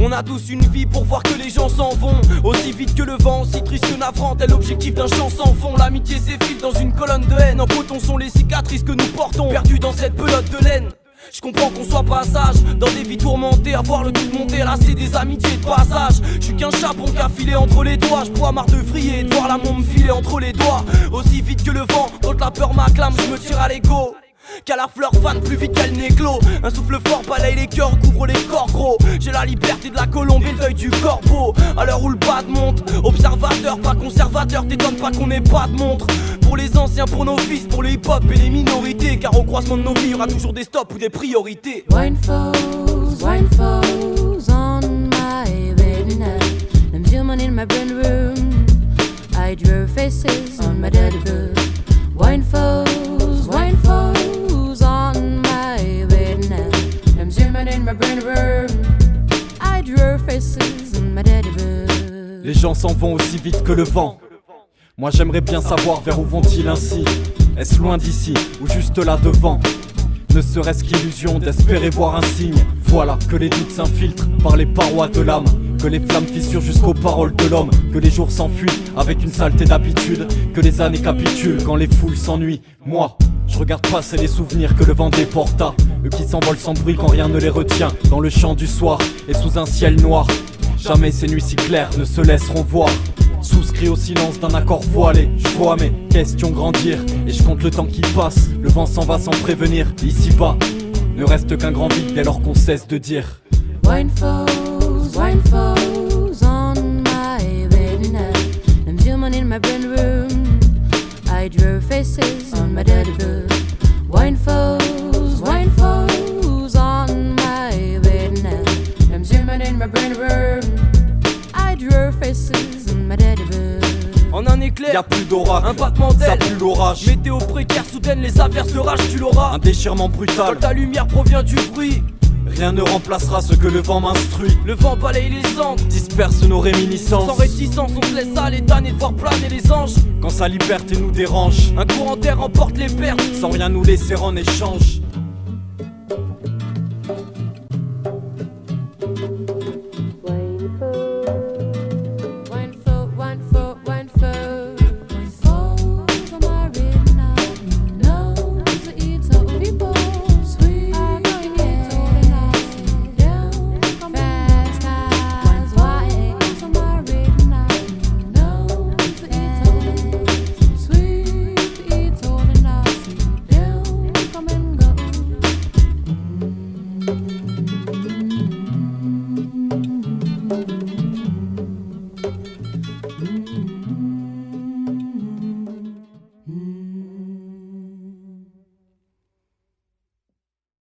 On a tous une vie pour voir que les gens s'en vont. Aussi vite que le vent, aussi triste que navrant. Tel l'objectif d'un chant sans fond. L'amitié s'effile dans une colonne de haine. En coton sont les cicatrices que nous portons, perdus dans cette pelote de laine. Je comprends qu'on soit pas sage dans des vies tourmentées, à voir le tout monter, là c'est des amitiés de passage. Je suis qu'un chapon qui a filé entre les doigts. Je bois marre de vriller et de voir l'amour me filer entre les doigts. Aussi vite que le vent, quand la peur m'acclame, je me tire à l'ego. Qu'à la fleur fan plus vite qu'elle n'éclot. Un souffle fort balaye les cœurs, couvre les corps gros. J'ai la liberté de la colombe et le deuil du corbeau. À l'heure où le bad monte, observateur pas conservateur. T'étonnes pas qu'on ait pas de montre. Pour les anciens, pour nos fils, pour les hip-hop et les minorités. Car au croisement de nos vies, y'aura toujours des stops ou des priorités. Wine falls on my bed tonight. Them human in my brain room. I drew faces on my dirty bed. Wine falls on my bed tonight. Them human in my brain room. I drew faces on my dirty bed. Les gens s'en vont aussi vite que le vent. Moi j'aimerais bien savoir vers où vont-ils ainsi. Est-ce loin d'ici ou juste là devant? Ne serait-ce qu'illusion d'espérer voir un signe. Voilà que les doutes s'infiltrent par les parois de l'âme, que les flammes fissurent jusqu'aux paroles de l'homme, que les jours s'enfuient avec une saleté d'habitude, que les années capitulent quand les foules s'ennuient. Moi, je regarde passer les souvenirs que le vent déporta, eux qui s'envolent sans bruit quand rien ne les retient, dans le champ du soir et sous un ciel noir. Jamais ces nuits si claires ne se laisseront voir. Souscrit au silence d'un accord voilé, je vois mes questions grandir et je compte le temps qui passe. Le vent s'en va sans prévenir, ici-bas ne reste qu'un grand vide dès lors qu'on cesse de dire. Wine falls on my bed tonight. Them human in my brain room. I drew faces on my dirty bed. Wine falls on my bed tonight. Them human in my brain room. I drew faces on my dirty bed. En un éclair, Y'a plus d'orage, un battement ça d'aile. pue l'orage. Météo précaire, soudaine les averses de rage, tu l'auras. Un déchirement brutal, Quand ta lumière provient du bruit, rien ne remplacera ce que le vent m'instruit. le vent balaye les cendres, Disperse nos réminiscences. sans réticence on se laisse aller tanner de voir planer les anges. Quand sa liberté nous dérange, Un courant d'air emporte les pertes. sans rien nous laisser en échange.